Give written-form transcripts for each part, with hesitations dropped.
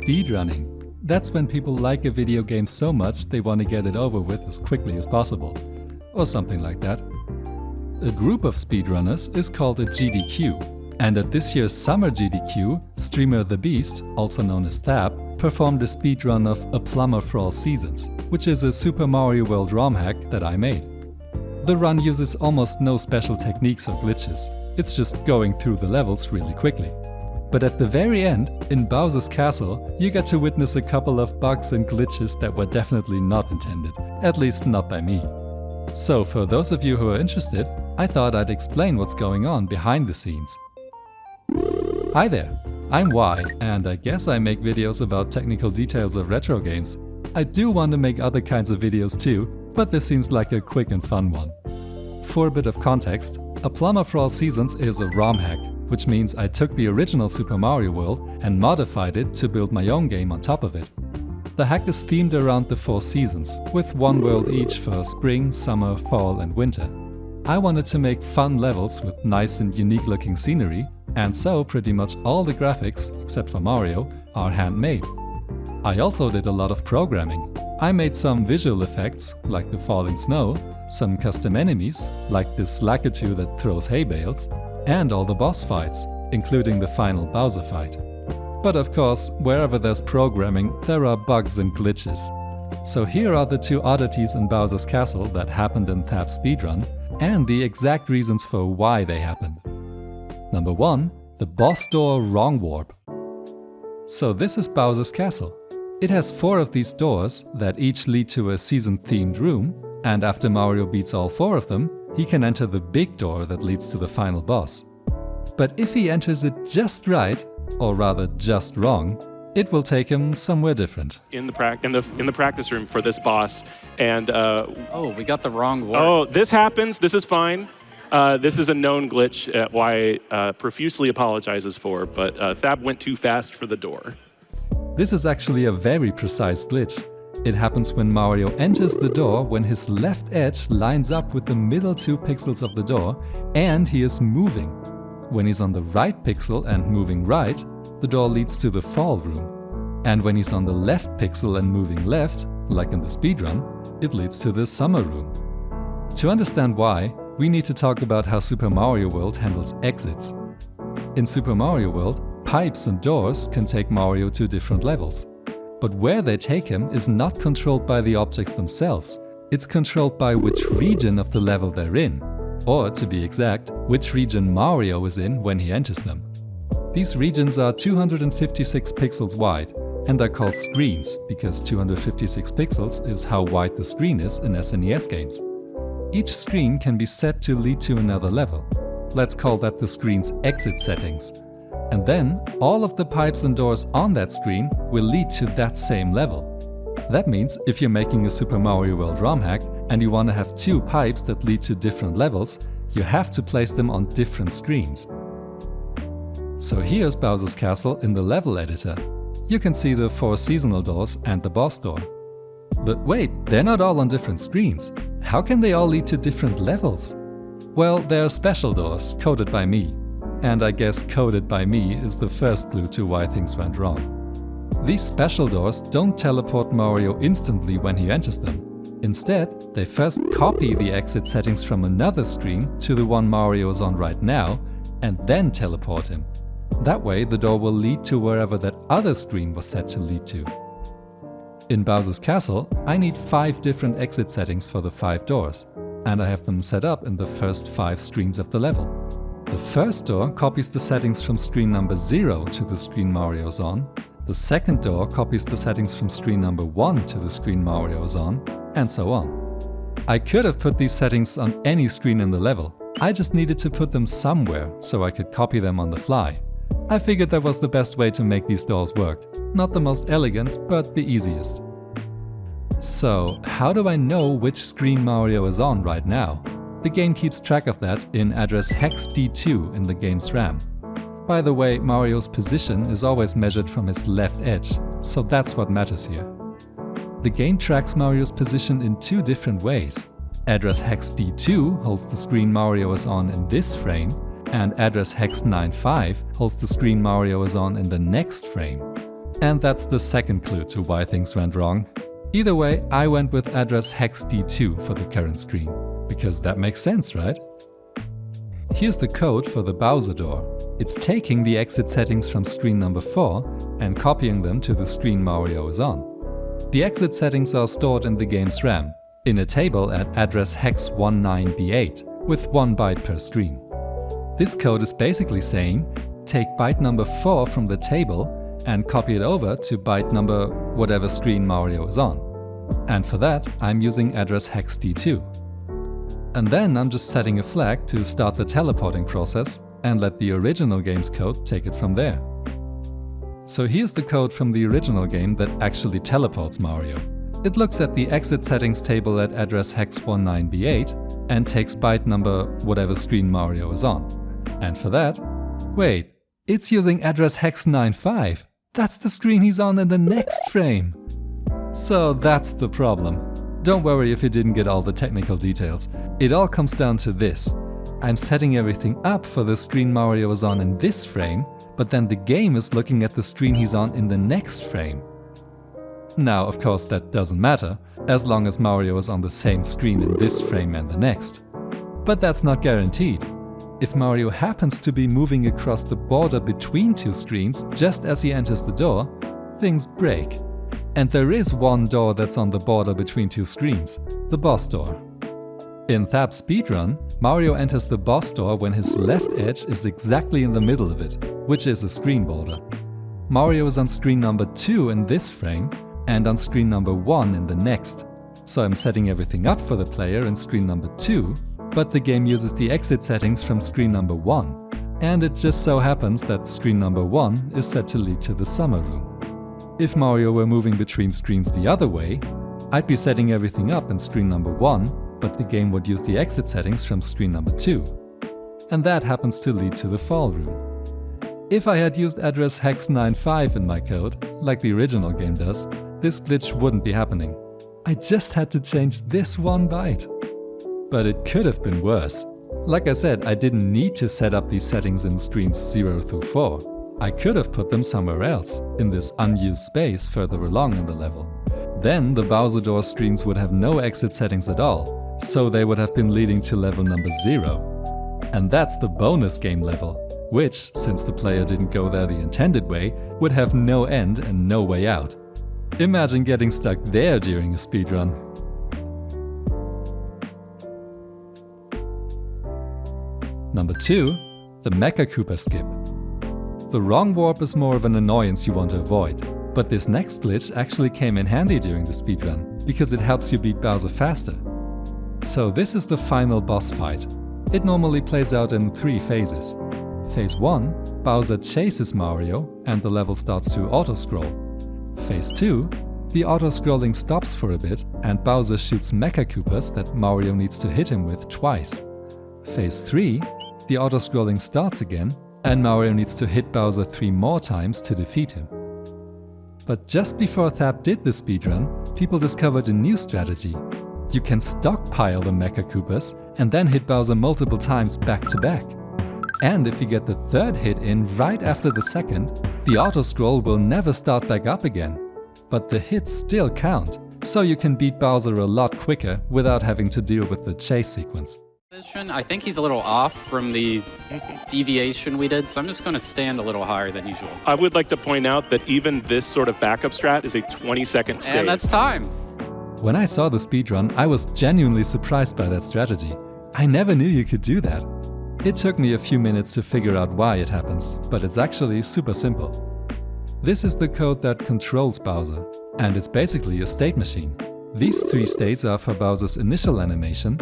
speedrunning. That's when people like a video game so much they want to get it over with as quickly as possible. Or something like that. A group of speedrunners is called a GDQ. And at this year's summer GDQ, streamer The Beast, also known as Thab, performed a speedrun of A Plumber for All Seasons, which is a Super Mario World ROM hack that I made. The run uses almost no special techniques or glitches, it's just going through the levels really quickly. But at the very end, in Bowser's Castle, you get to witness a couple of bugs and glitches that were definitely not intended, at least not by me. So for those of you who are interested, I thought I'd explain what's going on behind the scenes. Hi there, I'm Y, and I guess I make videos about technical details of retro games. I do want to make other kinds of videos too, but this seems like a quick and fun one. For a bit of context, A Plumber for All Seasons is a ROM hack, which means I took the original Super Mario World and modified it to build my own game on top of it. The hack is themed around the 4 seasons, with one world each for spring, summer, fall and winter. I wanted to make fun levels with nice and unique looking scenery, and so pretty much all the graphics, except for Mario, are handmade. I also did a lot of programming. I made some visual effects, like the falling snow, some custom enemies, like this Lakitu that throws hay bales, and all the boss fights, including the final Bowser fight. But of course, wherever there's programming, there are bugs and glitches. So here are the 2 oddities in Bowser's Castle that happened in Thab's speedrun, and the exact reasons for why they happened. Number 1. The boss door wrong warp. So this is Bowser's Castle. It has 4 of these doors that each lead to a season-themed room, and after Mario beats all 4 of them, he can enter the big door that leads to the final boss. But if he enters it just right, or rather just wrong, it will take him somewhere different. In the practice room for this boss, and oh, we got the wrong word. Oh, this happens. This is fine. This is a known glitch. Y profusely apologizes for, but Thab went too fast for the door. This is actually a very precise glitch. It happens when Mario enters the door when his left edge lines up with the middle 2 pixels of the door and he is moving. When he's on the right pixel and moving right, the door leads to the fall room. And when he's on the left pixel and moving left, like in the speedrun, it leads to the summer room. To understand why, we need to talk about how Super Mario World handles exits. In Super Mario World, pipes and doors can take Mario to different levels. But where they take him is not controlled by the objects themselves, it's controlled by which region of the level they're in, or to be exact, which region Mario is in when he enters them. These regions are 256 pixels wide, and are called screens because 256 pixels is how wide the screen is in SNES games. Each screen can be set to lead to another level. Let's call that the screen's exit settings. And then, all of the pipes and doors on that screen will lead to that same level. That means if you're making a Super Mario World ROM hack and you want to have 2 pipes that lead to different levels, you have to place them on different screens. So here's Bowser's Castle in the level editor. You can see the 4 seasonal doors and the boss door. But wait, they're not all on different screens. How can they all lead to different levels? Well, they're special doors, coded by me. And I guess coded by me is the first clue to why things went wrong. These special doors don't teleport Mario instantly when he enters them. Instead, they first copy the exit settings from another screen to the one Mario is on right now, and then teleport him. That way the door will lead to wherever that other screen was set to lead to. In Bowser's Castle, I need 5 different exit settings for the 5 doors, and I have them set up in the first 5 screens of the level. The first door copies the settings from screen number 0 to the screen Mario is on, the second door copies the settings from screen number 1 to the screen Mario is on, and so on. I could have put these settings on any screen in the level, I just needed to put them somewhere so I could copy them on the fly. I figured that was the best way to make these doors work. Not the most elegant, but the easiest. So, how do I know which screen Mario is on right now? The game keeps track of that in address hex D2 in the game's RAM. By the way, Mario's position is always measured from his left edge, so that's what matters here. The game tracks Mario's position in 2 different ways. Address hex D2 holds the screen Mario is on in this frame, and address hex 95 holds the screen Mario is on in the next frame. And that's the second clue to why things went wrong. Either way, I went with address hex D2 for the current screen, because that makes sense, right? Here's the code for the Bowser door. It's taking the exit settings from screen number 4 and copying them to the screen Mario is on. The exit settings are stored in the game's RAM, in a table at address hex 19B8, with 1 byte per screen. This code is basically saying, take byte number 4 from the table and copy it over to byte number whatever screen Mario is on. And for that, I'm using address hex D2. And then I'm just setting a flag to start the teleporting process and let the original game's code take it from there. So here's the code from the original game that actually teleports Mario. It looks at the exit settings table at address hex 19B8 and takes byte number whatever screen Mario is on. And for that, wait, it's using address hex 95. That's the screen he's on in the next frame. So that's the problem. Don't worry if you didn't get all the technical details. It all comes down to this. I'm setting everything up for the screen Mario is on in this frame, but then the game is looking at the screen he's on in the next frame. Now, of course, that doesn't matter, as long as Mario is on the same screen in this frame and the next. But that's not guaranteed. If Mario happens to be moving across the border between two screens just as he enters the door, things break. And there is one door that's on the border between two screens, the boss door. In Thab's speedrun, Mario enters the boss door when his left edge is exactly in the middle of it, which is a screen border. Mario is on screen number 2 in this frame and on screen number 1 in the next. So I'm setting everything up for the player in screen number 2, but the game uses the exit settings from screen number 1. And it just so happens that screen number 1 is set to lead to the summer room. If Mario were moving between screens the other way, I'd be setting everything up in screen number 1, but the game would use the exit settings from screen number 2. And that happens to lead to the fall room. If I had used address hex 95 in my code, like the original game does, this glitch wouldn't be happening. I just had to change this 1 byte. But it could have been worse. Like I said, I didn't need to set up these settings in screens 0 through 4. I could have put them somewhere else, in this unused space further along in the level. Then the Bowser door screens would have no exit settings at all, so they would have been leading to level number 0. And that's the bonus game level, which, since the player didn't go there the intended way, would have no end and no way out. Imagine getting stuck there during a speedrun. Number 2. The Mecha-Koopa Skip. The wrong warp is more of an annoyance you want to avoid, but this next glitch actually came in handy during the speedrun, because it helps you beat Bowser faster. So this is the final boss fight. It normally plays out in 3 phases. Phase 1, Bowser chases Mario and the level starts to auto-scroll. Phase 2, the auto-scrolling stops for a bit and Bowser shoots Mecha-Koopas that Mario needs to hit him with twice. Phase 3, the auto-scrolling starts again and Mario needs to hit Bowser 3 more times to defeat him. But just before Thab did the speedrun, people discovered a new strategy. You can stockpile the Mecha-Koopas and then hit Bowser multiple times back to back. And if you get the 3rd hit in right after the 2nd, the auto-scroll will never start back up again. But the hits still count, so you can beat Bowser a lot quicker without having to deal with the chase sequence. I think he's a little off from the deviation we did, so I'm just going to stand a little higher than usual. I would like to point out that even this sort of backup strat is a 20-second save. And that's time. When I saw the speedrun, I was genuinely surprised by that strategy. I never knew you could do that. It took me a few minutes to figure out why it happens, but it's actually super simple. This is the code that controls Bowser, and it's basically a state machine. These 3 states are for Bowser's initial animation,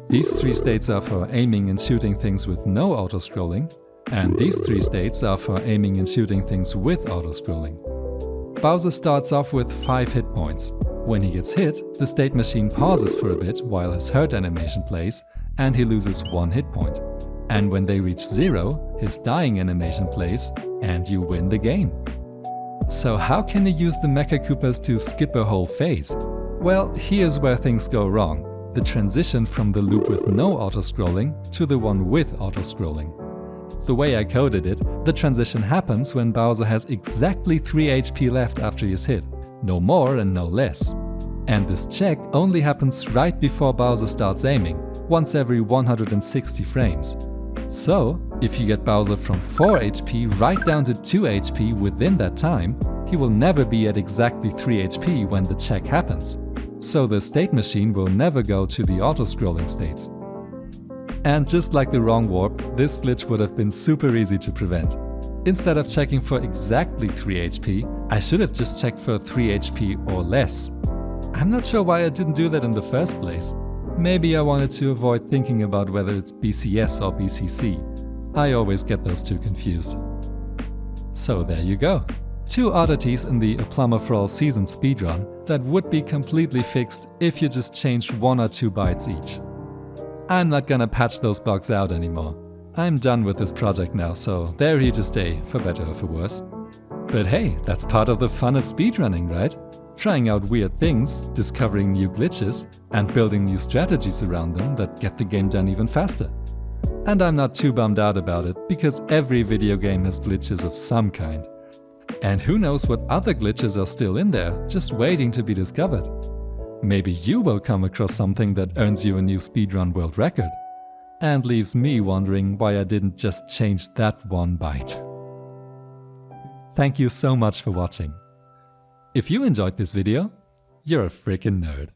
these 3 states are for aiming and shooting things with no auto-scrolling, and these 3 states are for aiming and shooting things with auto-scrolling. Bowser starts off with 5 hit points. When he gets hit, the state machine pauses for a bit while his hurt animation plays, and he loses 1 hit point. And when they reach 0, his dying animation plays, and you win the game. So how can you use the Mecha-Koopas to skip a whole phase? Well, here's where things go wrong. The transition from the loop with no auto-scrolling to the one with auto-scrolling. The way I coded it, the transition happens when Bowser has exactly 3 HP left after he's hit, no more and no less. And this check only happens right before Bowser starts aiming, once every 160 frames. So, if you get Bowser from 4 HP right down to 2 HP within that time, he will never be at exactly 3 HP when the check happens. So the state machine will never go to the auto-scrolling states. And just like the wrong warp, this glitch would have been super easy to prevent. Instead of checking for exactly 3 HP, I should have just checked for 3 HP or less. I'm not sure why I didn't do that in the first place. Maybe I wanted to avoid thinking about whether it's BCS or BCC. I always get those two confused. So there you go. 2 oddities in the A Plumber for All Season speedrun that would be completely fixed if you just changed 1 or 2 bytes each. I'm not gonna patch those bugs out anymore. I'm done with this project now, so they're here to stay, for better or for worse. But hey, that's part of the fun of speedrunning, right? Trying out weird things, discovering new glitches, and building new strategies around them that get the game done even faster. And I'm not too bummed out about it, because every video game has glitches of some kind. And who knows what other glitches are still in there, just waiting to be discovered. Maybe you will come across something that earns you a new speedrun world record. And leaves me wondering why I didn't just change that 1 byte. Thank you so much for watching. If you enjoyed this video, you're a freaking nerd.